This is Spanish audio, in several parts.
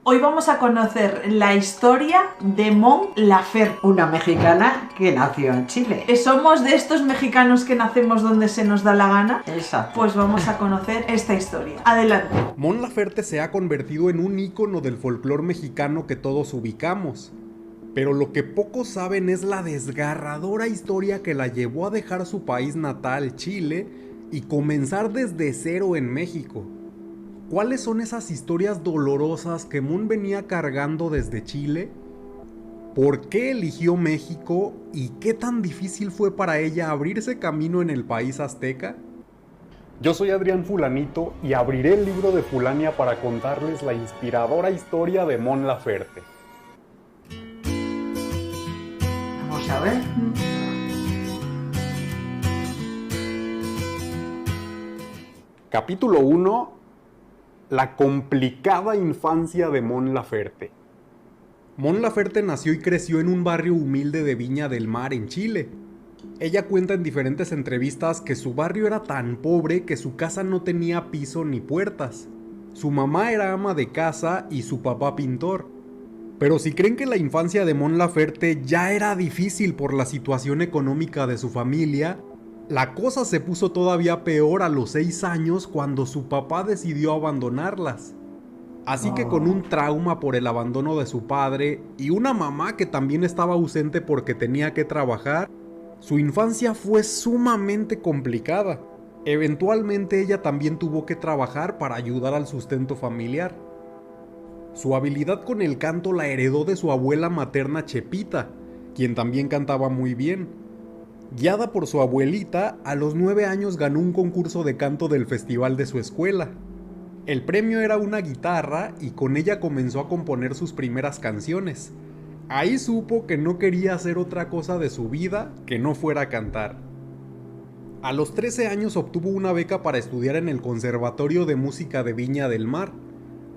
Hoy vamos a conocer la historia de Mon Laferte, una mexicana que nació en Chile. ¿Somos de estos mexicanos que nacemos donde se nos da la gana? Exacto. Pues vamos a conocer esta historia. Adelante. Mon Laferte se ha convertido en un ícono del folclore mexicano que todos ubicamos. Pero lo que pocos saben es la desgarradora historia que la llevó a dejar su país natal, Chile, y comenzar desde cero en México. ¿Cuáles son esas historias dolorosas que Mon venía cargando desde Chile? ¿Por qué eligió México? ¿Y qué tan difícil fue para ella abrirse camino en el país azteca? Yo soy Adrián Fulanito y abriré el libro de Fulania para contarles la inspiradora historia de Mon Laferte. Vamos a ver. Capítulo 1. La complicada infancia de Mon Laferte. Mon Laferte nació y creció en un barrio humilde de Viña del Mar, en Chile. Ella cuenta en diferentes entrevistas que su barrio era tan pobre que su casa no tenía piso ni puertas. Su mamá era ama de casa y su papá pintor. Pero si creen que la infancia de Mon Laferte ya era difícil por la situación económica de su familia, la cosa se puso todavía peor a los 6 años cuando su papá decidió abandonarlas. Así que con un trauma por el abandono de su padre y una mamá que también estaba ausente porque tenía que trabajar, su infancia fue sumamente complicada. Eventualmente ella también tuvo que trabajar para ayudar al sustento familiar. Su habilidad con el canto la heredó de su abuela materna Chepita, quien también cantaba muy bien. Guiada por su abuelita, a los 9 años ganó un concurso de canto del festival de su escuela. El premio era una guitarra y con ella comenzó a componer sus primeras canciones. Ahí supo que no quería hacer otra cosa de su vida que no fuera cantar. A los 13 años obtuvo una beca para estudiar en el Conservatorio de Música de Viña del Mar,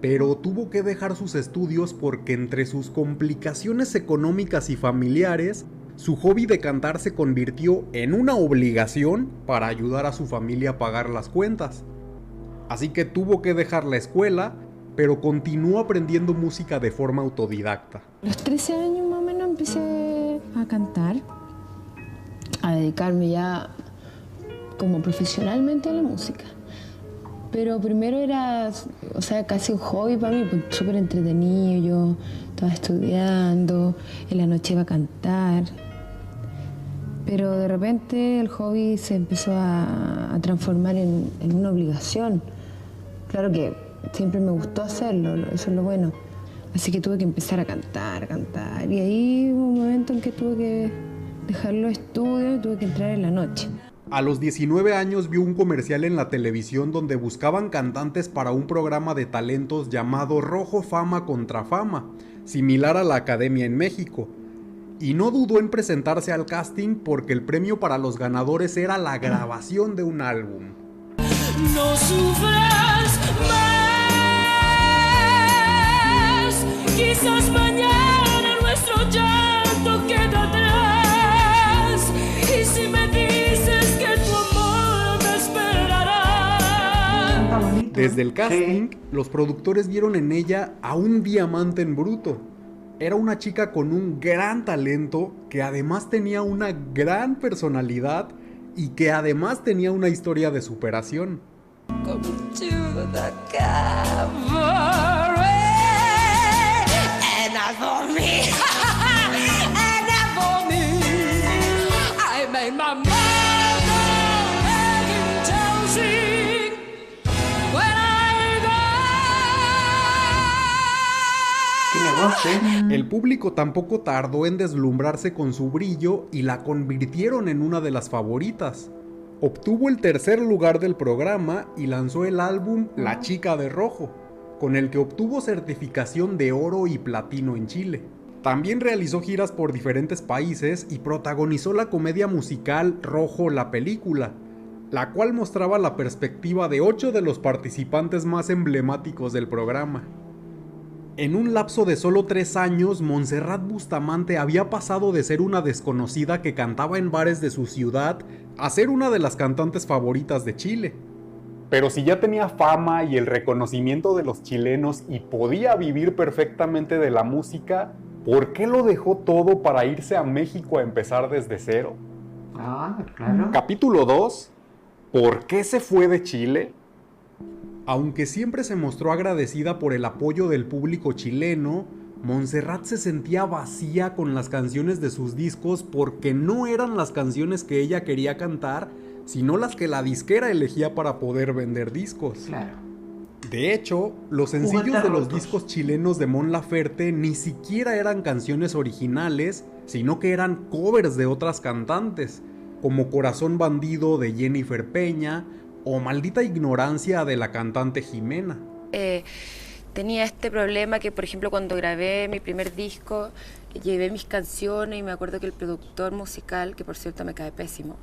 pero tuvo que dejar sus estudios porque entre sus complicaciones económicas y familiares, su hobby de cantar se convirtió en una obligación para ayudar a su familia a pagar las cuentas. Así que tuvo que dejar la escuela, pero continuó aprendiendo música de forma autodidacta. A los 13 años más o menos empecé a cantar, a dedicarme ya como profesionalmente a la música. Pero primero era, casi un hobby para mí, pues, súper entretenido. Yo estaba estudiando, en la noche iba a cantar. Pero de repente el hobby se empezó a transformar en una obligación. Claro que siempre me gustó hacerlo, eso es lo bueno. Así que tuve que empezar a cantar. Y ahí hubo un momento en que tuve que dejar los estudios y tuve que entrar en la noche. A los 19 años vio un comercial en la televisión donde buscaban cantantes para un programa de talentos llamado Rojo Fama contra Fama, similar a la Academia en México. Y no dudó en presentarse al casting porque el premio para los ganadores era la grabación de un álbum. No sufras más, quizás mañana nuestro llanto queda atrás. Y si me dices que tu amor me esperará. Desde el casting, los productores vieron en ella a un diamante en bruto. Era una chica con un gran talento, que además tenía una gran personalidad y que además tenía una historia de superación. Come to the cavalry, and as for me, and as for me, I made my mother in Chelsea when I got. Tiene voz, ¿eh? El público tampoco tardó en deslumbrarse con su brillo y la convirtieron en una de las favoritas. Obtuvo el tercer lugar del programa y lanzó el álbum La Chica de Rojo, con el que obtuvo certificación de oro y platino en Chile. También realizó giras por diferentes países y protagonizó la comedia musical Rojo la película, la cual mostraba la perspectiva de 8 de los participantes más emblemáticos del programa. En un lapso de solo 3 años, Montserrat Bustamante había pasado de ser una desconocida que cantaba en bares de su ciudad a ser una de las cantantes favoritas de Chile. Pero si ya tenía fama y el reconocimiento de los chilenos y podía vivir perfectamente de la música, ¿por qué lo dejó todo para irse a México a empezar desde cero? Ah, claro. Capítulo 2. ¿Por qué se fue de Chile? Aunque siempre se mostró agradecida por el apoyo del público chileno, Montserrat se sentía vacía con las canciones de sus discos porque no eran las canciones que ella quería cantar, sino las que la disquera elegía para poder vender discos. Claro. De hecho, los sencillos Juguetes de los rotos. discos chilenos de Mon Laferte ni siquiera eran canciones originales, sino que eran covers de otras cantantes, como Corazón Bandido de Jennifer Peña o Maldita Ignorancia de la cantante Jimena. Tenía este problema que, por ejemplo, cuando grabé mi primer disco, llevé mis canciones y me acuerdo que el productor musical, que por cierto me cae pésimo,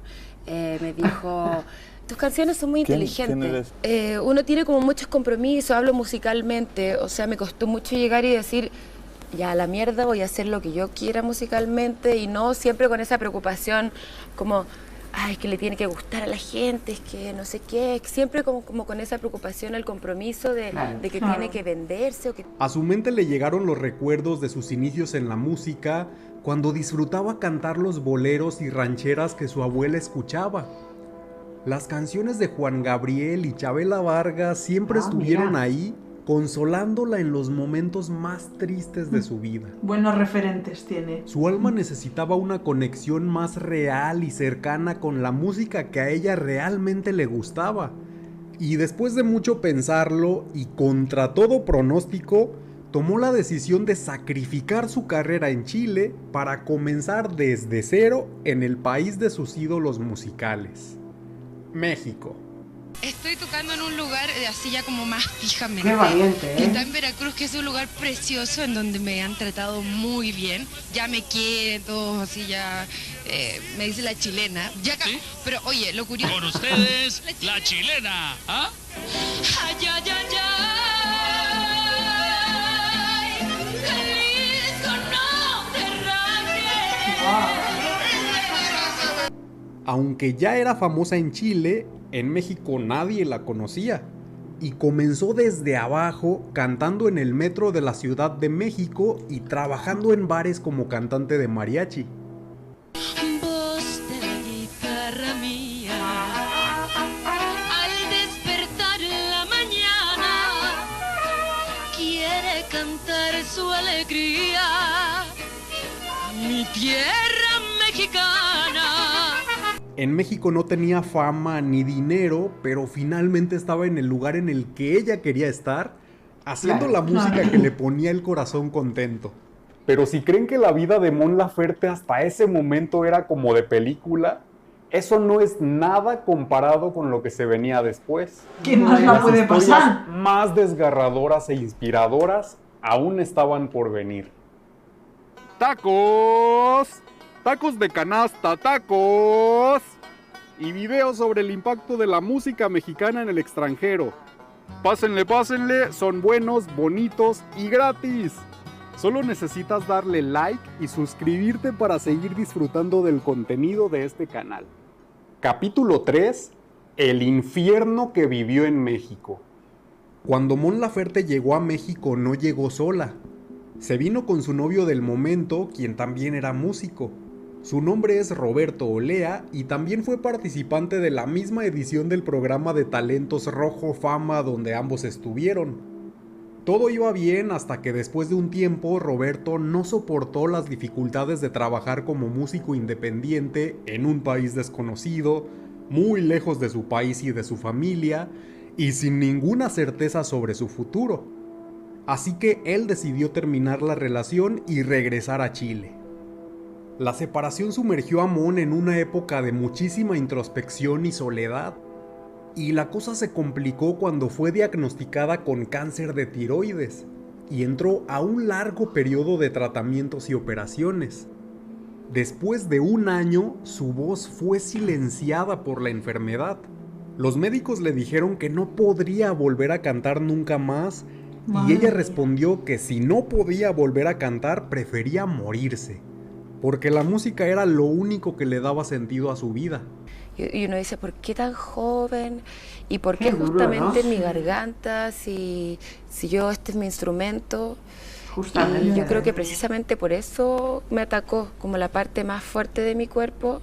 me dijo, tus canciones son muy inteligentes. Uno tiene como muchos compromisos, hablo musicalmente, o sea, me costó mucho llegar y decir, ya a la mierda voy a hacer lo que yo quiera musicalmente y no siempre con esa preocupación como, ay, es que le tiene que gustar a la gente, es que no sé qué, siempre como con esa preocupación, el compromiso de que Claro. tiene que venderse o que... A su mente le llegaron los recuerdos de sus inicios en la música, cuando disfrutaba cantar los boleros y rancheras que su abuela escuchaba. Las canciones de Juan Gabriel y Chabela Vargas siempre estuvieron mira. ahí, consolándola en los momentos más tristes de su vida. Buenos referentes tiene. Su alma necesitaba una conexión más real y cercana con la música que a ella realmente le gustaba. Y después de mucho pensarlo y contra todo pronóstico, tomó la decisión de sacrificar su carrera en Chile para comenzar desde cero en el país de sus ídolos musicales, México. Estoy tocando en un lugar así ya como más fijamente. Qué valiente, Que ¿eh? está en Veracruz, que es un lugar precioso en donde me han tratado muy bien. Ya me quieren todos así, ya me dice la chilena. Ya pero oye, lo curioso... Con ustedes, la chilena. ¿Ah? Ay, ay, ay, ay, Jalisco, no te rajes. Aunque ya era famosa en Chile, en México nadie la conocía. Y comenzó desde abajo, cantando en el metro de la Ciudad de México y trabajando en bares como cantante de mariachi. Voz de la guitarra mía, al despertar en la mañana, quiere cantar su alegría, mi tierra mexicana. En México no tenía fama ni dinero, pero finalmente estaba en el lugar en el que ella quería estar, haciendo la música que le ponía el corazón contento. Pero si creen que la vida de Mon Laferte hasta ese momento era como de película, eso no es nada comparado con lo que se venía después. ¿Quién más la Las puede historias pasar? más desgarradoras e inspiradoras aún estaban por venir. ¡Tacos! ¡Tacos de canasta, tacos! Y videos sobre el impacto de la música mexicana en el extranjero. Pásenle, pásenle, son buenos, bonitos y gratis. Solo necesitas darle like y suscribirte para seguir disfrutando del contenido de este canal. Capítulo 3. El infierno que vivió en México. Cuando Mon Laferte llegó a México no llegó sola. Se vino con su novio del momento, quien también era músico. Su nombre es Roberto Olea y también fue participante de la misma edición del programa de talentos Rojo Fama donde ambos estuvieron. Todo iba bien hasta que después de un tiempo Roberto no soportó las dificultades de trabajar como músico independiente en un país desconocido, muy lejos de su país y de su familia, y sin ninguna certeza sobre su futuro. Así que él decidió terminar la relación y regresar a Chile. La separación sumergió a Mon en una época de muchísima introspección y soledad, y la cosa se complicó cuando fue diagnosticada con cáncer de tiroides y entró a un largo periodo de tratamientos y operaciones. Después de un año, su voz fue silenciada por la enfermedad. Los médicos le dijeron que no podría volver a cantar nunca más, y ella respondió que si no podía volver a cantar, prefería morirse, porque la música era lo único que le daba sentido a su vida. Y uno dice, ¿por qué tan joven? ¿Y por qué Qué duro, justamente ¿no? mi garganta, si yo este es mi instrumento? Justamente. Y yo creo que precisamente por eso me atacó, como la parte más fuerte de mi cuerpo.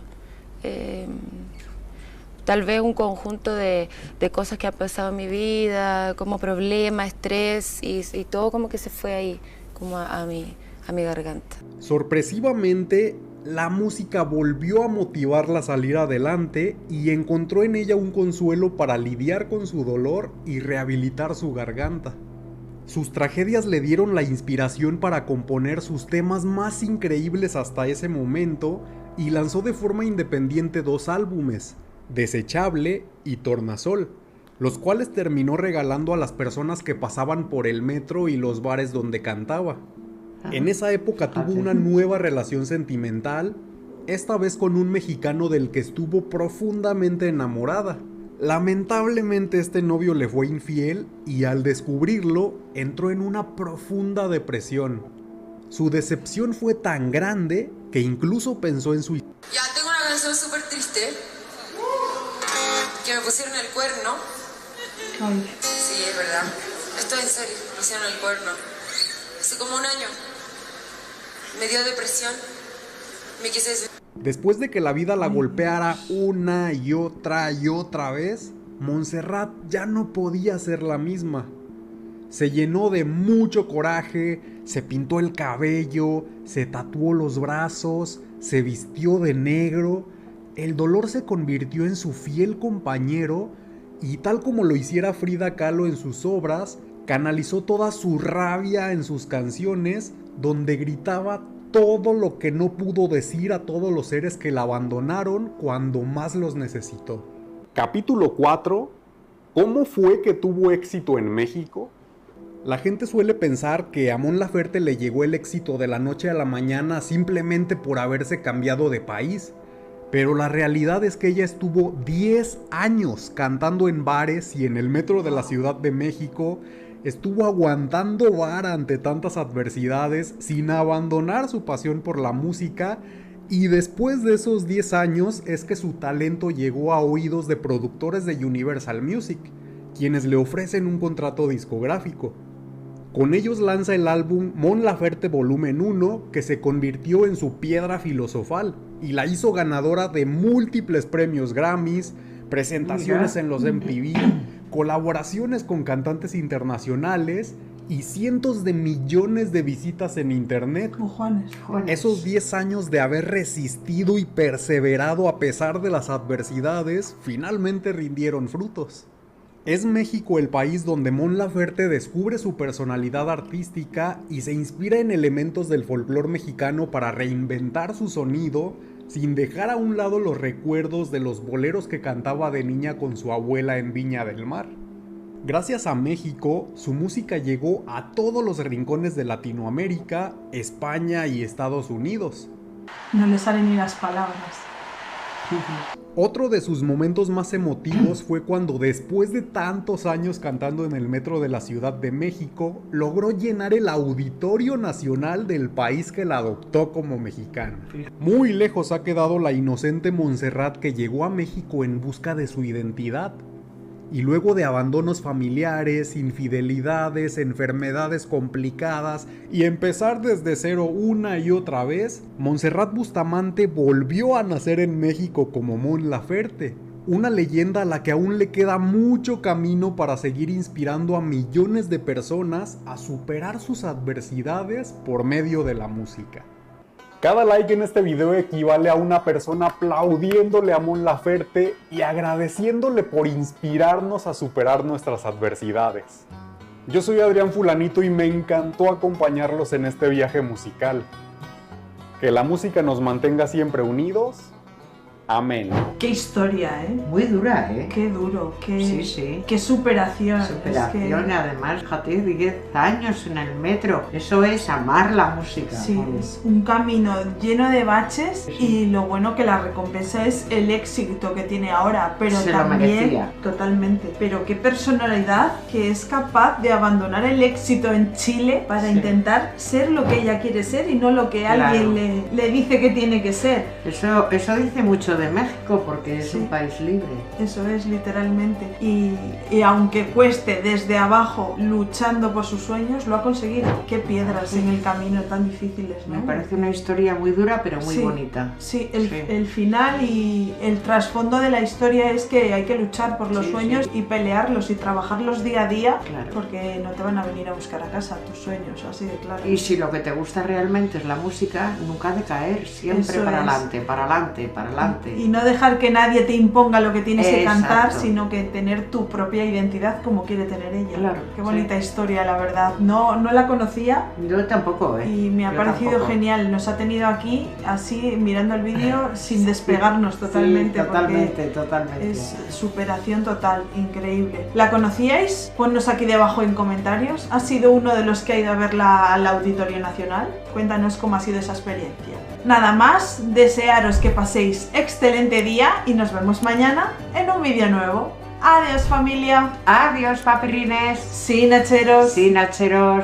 Tal vez un conjunto de cosas que han pasado en mi vida, como problemas, estrés, y todo como que se fue ahí, como a mi garganta. Sorpresivamente, la música volvió a motivarla a salir adelante y encontró en ella un consuelo para lidiar con su dolor y rehabilitar su garganta. Sus tragedias le dieron la inspiración para componer sus temas más increíbles hasta ese momento y lanzó de forma independiente 2 álbumes, Desechable y Tornasol, los cuales terminó regalando a las personas que pasaban por el metro y los bares donde cantaba. En esa época tuvo una nueva relación sentimental, esta vez con un mexicano del que estuvo profundamente enamorada. Lamentablemente este novio le fue infiel y al descubrirlo entró en una profunda depresión. Su decepción fue tan grande que incluso pensó en suicidio. Ya tengo una canción súper triste, que me pusieron el cuerno. Ay, Sí, es verdad. Esto es en serio, me pusieron el cuerno. Hace como un año. Me dio depresión. Me quise suicidar. Después de que la vida la golpeara una y otra vez, Montserrat ya no podía ser la misma. Se llenó de mucho coraje, se pintó el cabello, se tatuó los brazos, se vistió de negro. El dolor se convirtió en su fiel compañero y tal como lo hiciera Frida Kahlo en sus obras, canalizó toda su rabia en sus canciones, donde gritaba todo lo que no pudo decir a todos los seres que la abandonaron cuando más los necesitó. Capítulo 4. ¿Cómo fue que tuvo éxito en México? La gente suele pensar que a Mon Laferte le llegó el éxito de la noche a la mañana simplemente por haberse cambiado de país. Pero la realidad es que ella estuvo 10 años cantando en bares y en el metro de la Ciudad de México. Estuvo aguantando vara ante tantas adversidades sin abandonar su pasión por la música, y después de esos 10 años es que su talento llegó a oídos de productores de Universal Music, quienes le ofrecen un contrato discográfico. Con ellos lanza el álbum Mon Laferte Volumen 1, que se convirtió en su piedra filosofal y la hizo ganadora de múltiples premios Grammys, presentaciones en los MTV, colaboraciones con cantantes internacionales y cientos de millones de visitas en internet. cojones. Esos 10 años de haber resistido y perseverado a pesar de las adversidades finalmente rindieron frutos. Es México el país donde Mon Laferte descubre su personalidad artística y se inspira en elementos del folclore mexicano para reinventar su sonido, sin dejar a un lado los recuerdos de los boleros que cantaba de niña con su abuela en Viña del Mar. Gracias a México, su música llegó a todos los rincones de Latinoamérica, España y Estados Unidos. No le salen ni las palabras. Otro de sus momentos más emotivos fue cuando, después de tantos años cantando en el metro de la Ciudad de México, logró llenar el Auditorio Nacional del país que la adoptó como mexicana. Muy lejos ha quedado la inocente Montserrat que llegó a México en busca de su identidad. Y luego de abandonos familiares, infidelidades, enfermedades complicadas y empezar desde cero una y otra vez, Montserrat Bustamante volvió a nacer en México como Mon Laferte, una leyenda a la que aún le queda mucho camino para seguir inspirando a millones de personas a superar sus adversidades por medio de la música. Cada like en este video equivale a una persona aplaudiéndole a Mon Laferte y agradeciéndole por inspirarnos a superar nuestras adversidades. Yo soy Adrián Fulanito y me encantó acompañarlos en este viaje musical. Que la música nos mantenga siempre unidos. Amén. Qué historia, ¿eh? Muy dura, ¿eh? Qué duro, qué, Sí, sí. qué superación. Superación, Es además, fíjate, 10 años en el metro. Eso es amar la música. sí, es un camino lleno de baches y lo bueno que la recompensa es el éxito que tiene ahora, pero Se lo también merecía. Totalmente. Pero qué personalidad que es capaz de abandonar el éxito en Chile para Sí. intentar ser lo que ella quiere ser y no lo que Claro. alguien le dice que tiene que ser. Eso dice mucho mucho de México porque es un país libre. Eso es, literalmente. Y aunque cueste desde abajo, luchando por sus sueños, lo ha conseguido. Qué piedras en el camino tan difíciles, ¿no? Me parece una historia muy dura, pero muy bonita. Sí, el final y el trasfondo de la historia es que hay que luchar por los sueños y pelearlos y trabajarlos día a día, porque no te van a venir a buscar a casa tus sueños, así de claro. Y si lo que te gusta realmente es la música, nunca ha de caer, siempre para adelante, para adelante, para adelante. Y no dejar que nadie te imponga lo que tienes que cantar, sino que tener tu propia identidad como quiere tener ella. Claro, qué bonita historia, la verdad. No la conocía. Yo tampoco, Y me ha parecido genial. Nos ha tenido aquí, así, mirando el vídeo, sin despegarnos totalmente. Sí, totalmente. Es superación total, increíble. ¿La conocíais? Ponnos aquí debajo en comentarios. ¿Has sido uno de los que ha ido a verla al Auditorio Nacional? Cuéntanos cómo ha sido esa experiencia. Nada más, desearos que paséis excelente día y nos vemos mañana en un vídeo nuevo. Adiós, familia. Adiós, papirrines. Sí, nacheros. Sí, nacheros.